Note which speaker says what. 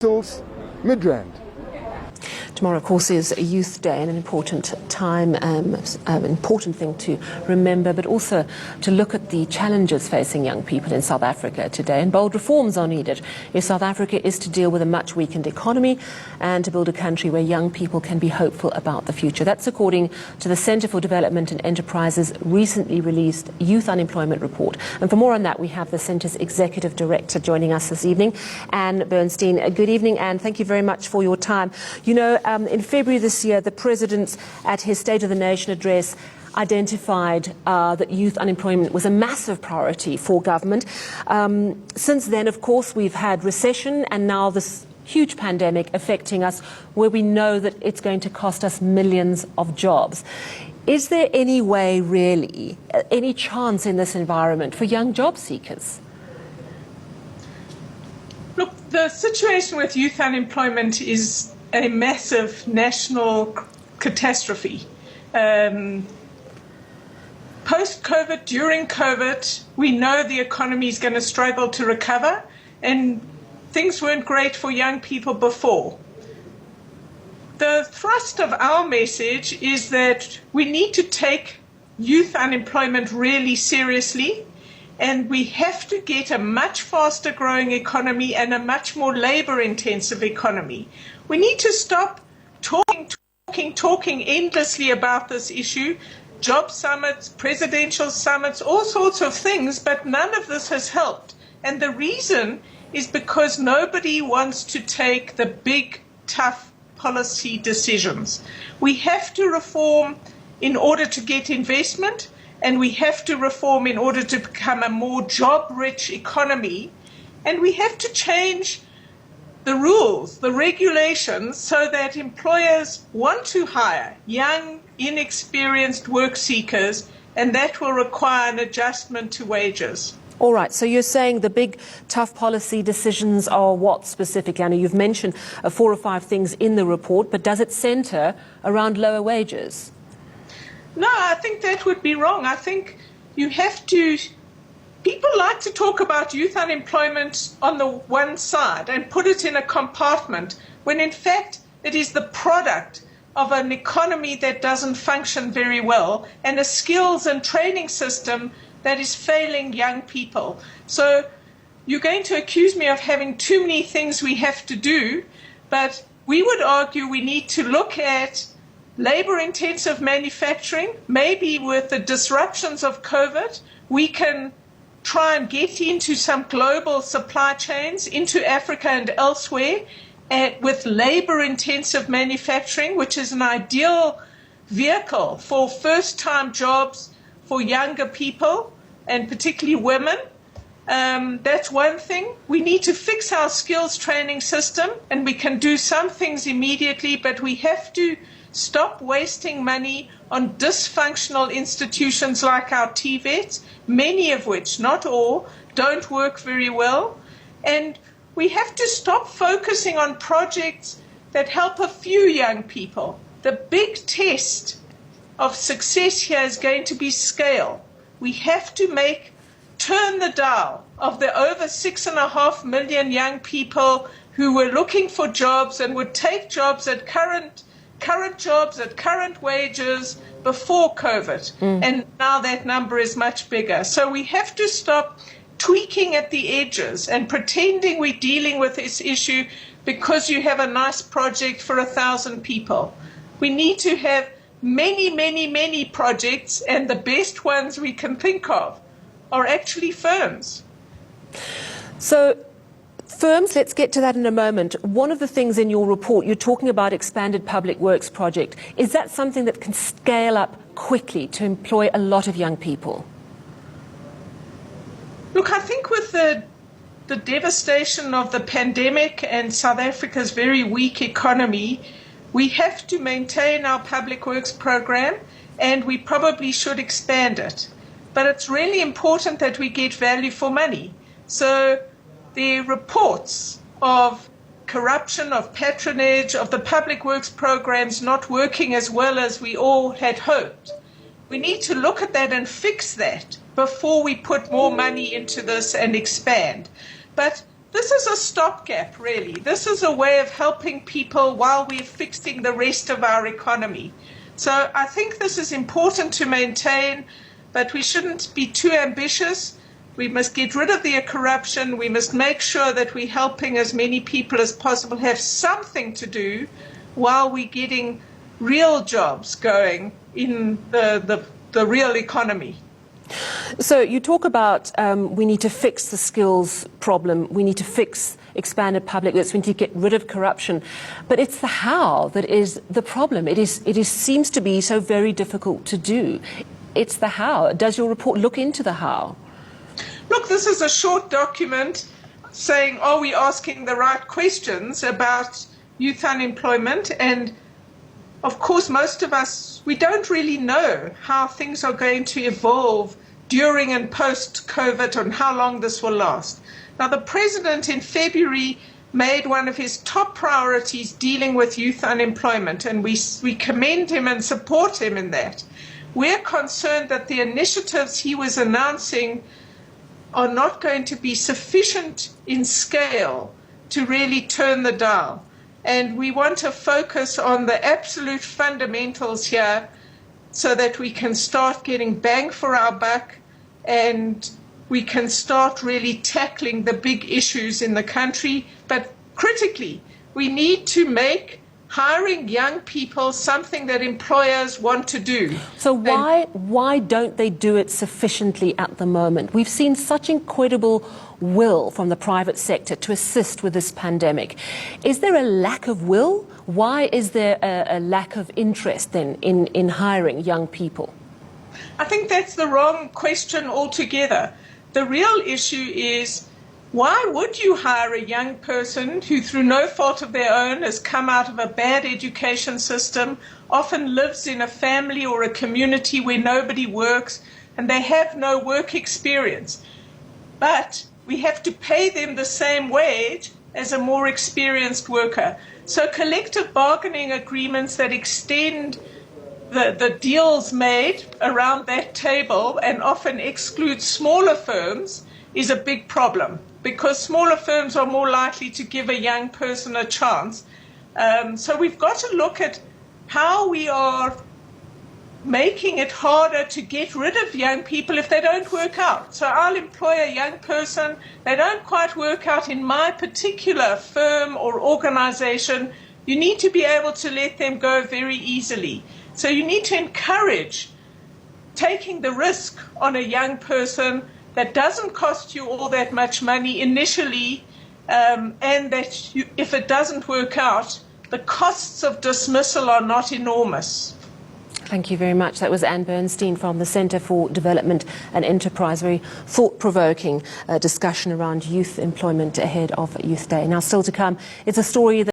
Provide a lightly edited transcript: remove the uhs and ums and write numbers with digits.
Speaker 1: Hills, Midrand.
Speaker 2: Tomorrow, of course, is Youth Day, and an important time, an important thing to remember, but also to look at the challenges facing young people in South Africa today. And bold reforms are needed if South Africa is to deal with a much weakened economy and to build a country where young people can be hopeful about the future. That's according to the Centre for Development and Enterprise's recently released Youth Unemployment Report. And for more on that, we have the Centre's Executive Director joining us this evening, Anne Bernstein. Good evening, Anne. Thank you very much for your time. You know, in February this year, the President, at his State of the Nation address, identified that youth unemployment was a massive priority for government. Since then, of course, we've had recession and now this huge pandemic affecting us, where we know that it's going to cost us millions of jobs. Is there any way, really, any chance in this environment for young job seekers?
Speaker 3: Look, the situation with youth unemployment is a massive national catastrophe. Post-COVID, during COVID, we know the economy is going to struggle to recover, and things weren't great for young people before. The thrust of our message is that we need to take youth unemployment really seriously, and we have to get a much faster growing economy and a much more labor-intensive economy. We need to stop talking endlessly about this issue, job summits, presidential summits, all sorts of things, but none of this has helped. And the reason is because nobody wants to take the big, tough policy decisions. We have to reform in order to get investment, and we have to reform in order to become a more job-rich economy, and we have to change the rules, the regulations, so that employers want to hire young, inexperienced work seekers, and that will require an adjustment to wages.
Speaker 2: All right, so you're saying the big, tough policy decisions are what specifically? I know you've mentioned 4 or 5 things in the report, but does it centre around lower wages?
Speaker 3: No, I think that would be wrong. I think you have to... People like to talk about youth unemployment on the one side and put it in a compartment, when in fact it is the product of an economy that doesn't function very well and a skills and training system that is failing young people. So you're going to accuse me of having too many things we have to do, but we would argue we need to look at labor-intensive manufacturing. Maybe with the disruptions of COVID, we can try and get into some global supply chains into Africa and elsewhere with labor-intensive manufacturing, which is an ideal vehicle for first-time jobs for younger people and particularly women. That's one thing. We need to fix our skills training system, and we can do some things immediately, but we have to stop wasting money on dysfunctional institutions like our TVETs, many of which, not all, don't work very well. And we have to stop focusing on projects that help a few young people. The big test of success here is going to be scale. We have to turn the dial of the over 6.5 million young people who were looking for jobs and would take jobs at current jobs at current wages before COVID. And now that number is much bigger. So we have to stop tweaking at the edges and pretending we're dealing with this issue because you have a nice project for 1,000 people. We need to have many, many, many projects, and the best ones we can think of are actually firms.
Speaker 2: So firms, let's get to that in a moment. One of the things in your report, you're talking about expanded public works project. Is that something that can scale up quickly to employ a lot of young people?
Speaker 3: Look, I think with the devastation of the pandemic and South Africa's very weak economy, we have to maintain our public works program, and we probably should expand it. But it's really important that we get value for money. So the reports of corruption, of patronage, of the public works programs not working as well as we all had hoped, we need to look at that and fix that before we put more money into this and expand. But this is a stopgap, really. This is a way of helping people while we're fixing the rest of our economy. So I think this is important to maintain, but we shouldn't be too ambitious. We must get rid of the corruption. We must make sure that we're helping as many people as possible have something to do while we're getting real jobs going in the real economy.
Speaker 2: So you talk about we need to fix the skills problem, we need to fix expanded public goods, we need to get rid of corruption, but it's the how that is the problem. It seems to be so very difficult to do. It's the how. Does your report look into the how?
Speaker 3: Look, this is a short document saying, are we asking the right questions about youth unemployment? And of course, most of us, we don't really know how things are going to evolve during and post-COVID and how long this will last. Now, the President in February made one of his top priorities dealing with youth unemployment, and we commend him and support him in that. We're concerned that the initiatives he was announcing are not going to be sufficient in scale to really turn the dial. And we want to focus on the absolute fundamentals here so that we can start getting bang for our buck and we can start really tackling the big issues in the country. But critically, we need to make hiring young people something that employers want to do.
Speaker 2: So why don't they do it sufficiently at the moment? We've seen such incredible will from the private sector to assist with this pandemic. Is there a lack of will? Why is there a lack of interest then in hiring young people?
Speaker 3: I think that's the wrong question altogether. The real issue is, why would you hire a young person who, through no fault of their own, has come out of a bad education system, often lives in a family or a community where nobody works, and they have no work experience? But we have to pay them the same wage as a more experienced worker. So collective bargaining agreements that extend the deals made around that table and often exclude smaller firms is a big problem, because smaller firms are more likely to give a young person a chance. So we've got to look at how we are making it harder to get rid of young people if they don't work out. So I'll employ a young person, they don't quite work out in my particular firm or organization. You need to be able to let them go very easily. So you need to encourage taking the risk on a young person that doesn't cost you all that much money initially, and that if it doesn't work out, the costs of dismissal are not enormous.
Speaker 2: Thank you very much. That was Anne Bernstein from the Centre for Development and Enterprise. Very thought-provoking discussion around youth employment ahead of Youth Day. Now, still to come, it's a story that